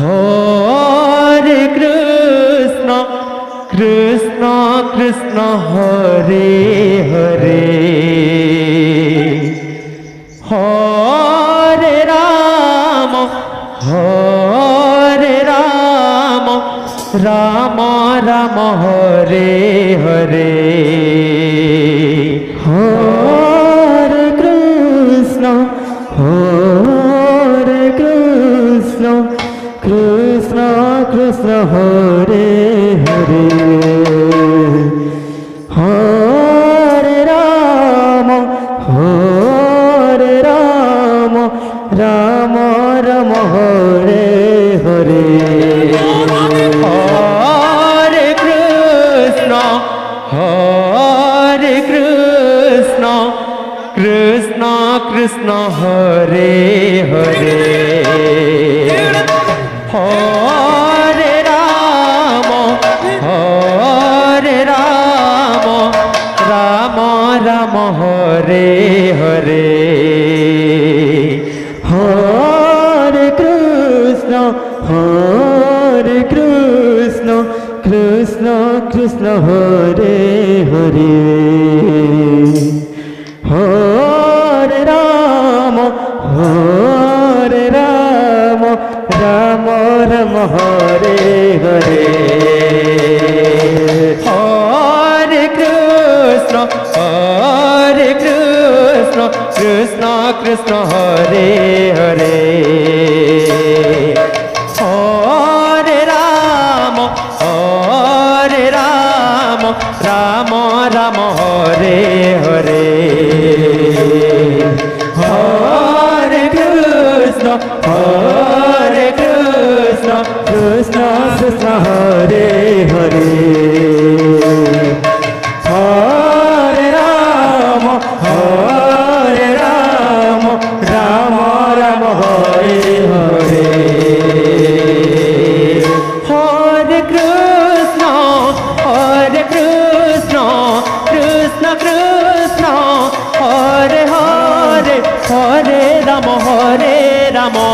Hare Krishna, Krishna Krishna Hare Hare, Hare Rama, Hare Rama, Rama Rama Hare Hare, Hare Krishna, Hare Krishna, Krishna Krishna Hare Hare, Hare Rama, Hare Rama, Rama Rama Hare Hare, Hare Krishna, Hare Krishna, Krishna Krishna Hare Hare, Hare Rama, Hare Rama, Rama Rama Hare Hare, Hare Krishna, Hare Krishna, Krishna Krishna Hare Hare, Hare Rama, Hare Rama, Rama Rama Hare Hare, Hare Krishna, Hare Krishna, Krishna Krishna Hare Hare, Hare Rama, Hare Rama, Rama Rama Hare Hare, Hare Krishna, Hare Krishna, Krishna Krishna Hare Hare, Hare Rama, Hare Rama, Rama Rama Hare Hare, Hare Krishna, Hare Krishna, Krishna Krishna, Hare Hare, Hare Rama, Hare Rama,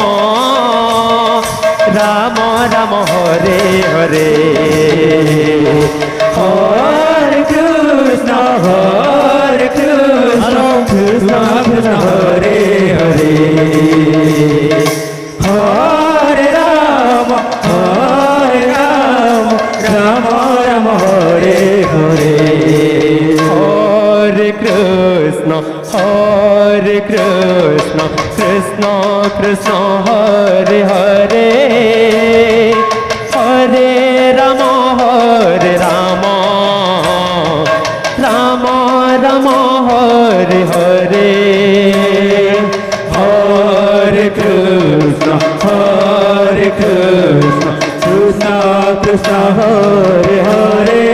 Rama Rama Hare Hare, Hare Krishna, Hare Krishna, Krishna Krishna Hare Hare, Hare Rama, Hare Rama, Rama Rama Hare Hare, Hare Krishna, Hare Krishna, Krishna Krishna Hare Hare, Hare Rama, Hare Rama, Rama Rama Hare Hare, Hare Krishna, Hare Krishna, Krishna Krishna Hare Hare,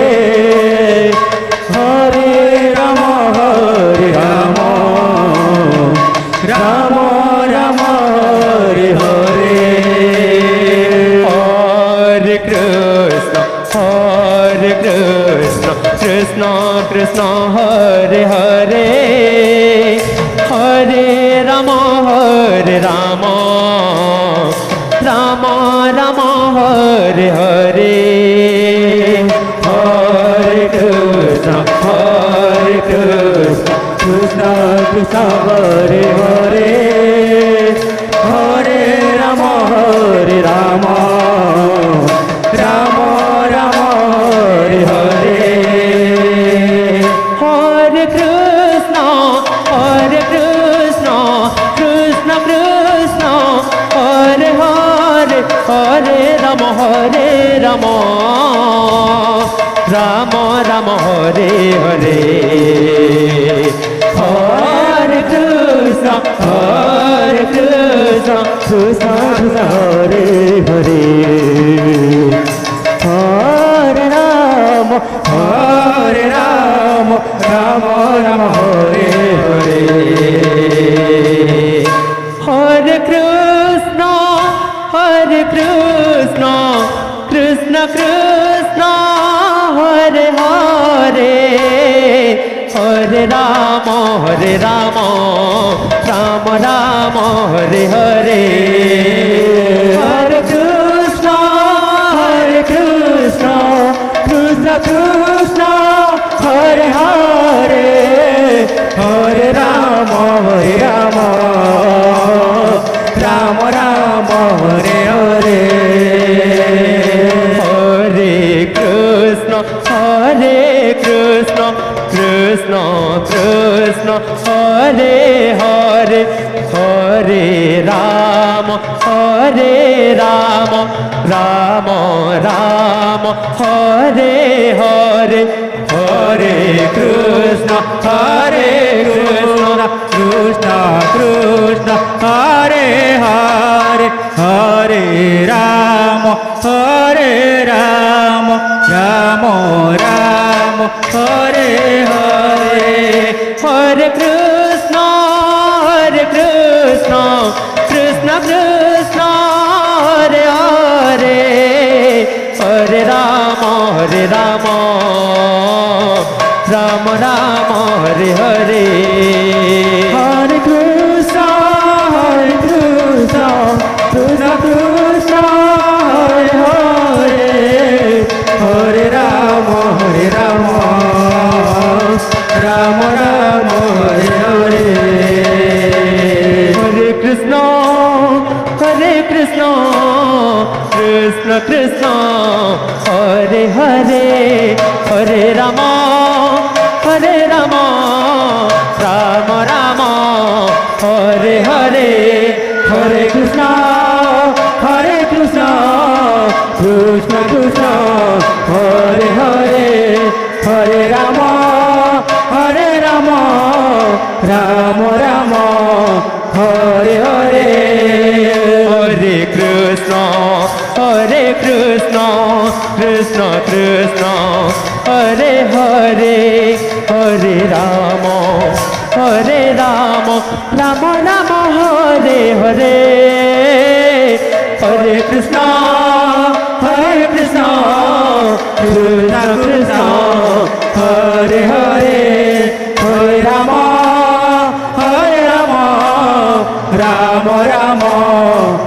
Hare Rama, Hare Rama, Rama Rama Hare Hare, Hare Krishna, Hare Krishna, Krishna Krishna Hare Hare, Hare Rama, Hare Rama, Rama Rama Hare Hare, Hare Krishna, Hare Krishna, Krishna Krishna Hare Hare, Hare Rama, Hare Rama, Rama Rama Hare Hare, Hare Krishna, Hare Krishna, Krishna Krishna, Hare Hare, Hare Rama, Hare Rama, Rama Rama Hare Hare, Hare Krishna, Hare Krishna, Krishna Krishna Hare Hare, Hare Rama, Hare Rama, Rama Rama Hare Hare, Hare Krishna, Hare Krishna, Krishna Krishna, Hare Hare, Hare Rama, Hare Rama, Rama Rama Hare Hare, Hare Ram Ram Ram Hare Hare Hare Krishna Krishna Krishna Hare Hare Hare Ram Ram Ram Hare Hare Hare Krishna Krishna Krishna Hare Hare Hare Ram Ram Ram Hare Hare Hare Krishna Krishna Krishna Hare Hare Hare Ram Ram Ram Hare Hare Hare Krishna Krishna Krishna Hare Hare Hare Ram Ram Ram Hare Hare Hare Krishna Krishna Krishna Hare Hare Hare Ram Ram Ram Hare Hare Hare Krishna Krishna Krishna Hare Hare Hare Ram Ram Ram Hare Hare Hare Krishna Krishna Krishna Hare Hare Hare Ram Ram Ram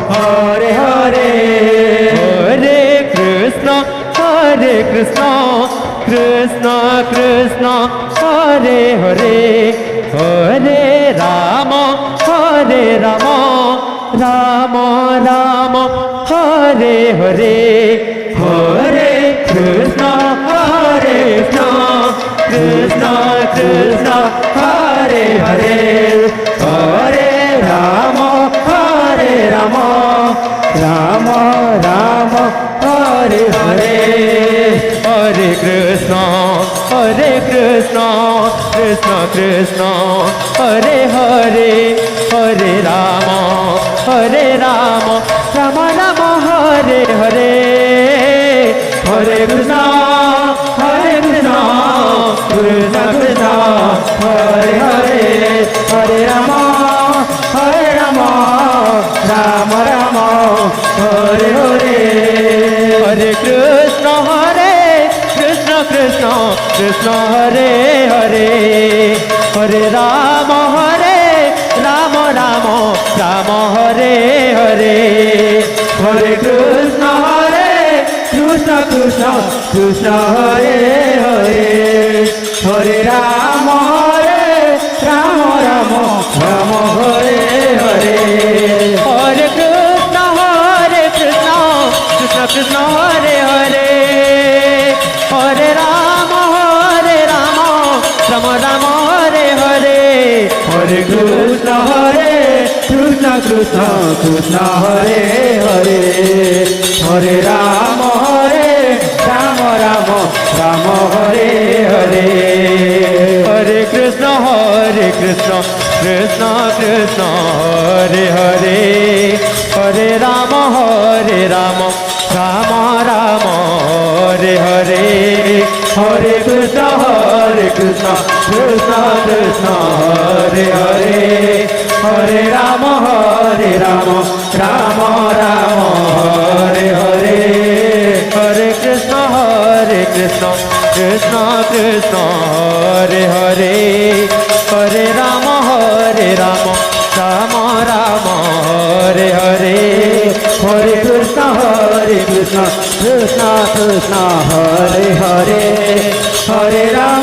Hare Hare Hare Krishna Krishna Krishna Hare Hare Hare Ram Ram Hare Hare Hare Krishna Krishna Hare Hare Hare Ram Ram Hare Hare Hare Krishna Krishna Hare Hare Hare Ram Ram Hare Hare Hare Krishna Krishna Hare Hare Hare Ram Ram Hare Hare Hare Krishna Krishna Hare Hare Hare Ram Ram Hare Hare Hare Krishna Krishna Hare Hare Hare Ram Ram Hare Hare Hare Krishna Krishna Hare Hare Hare Ram Ram Hare Hare Hare Krishna Krishna Hare Hare Hare Ram Ram Hare Hare Hare Krishna Krishna Hare Hare Hare Ram Ram Hare Hare Hare Krishna Krishna Hare Hare Hare Ram Ram Hare Hare Hare Krishna Krishna Hare Hare Hare Ram Ram Hare Hare Hare Krishna Krishna Hare Hare Hare Ram Ram Hare Hare Hare Krishna Krishna Hare Hare Hare Ram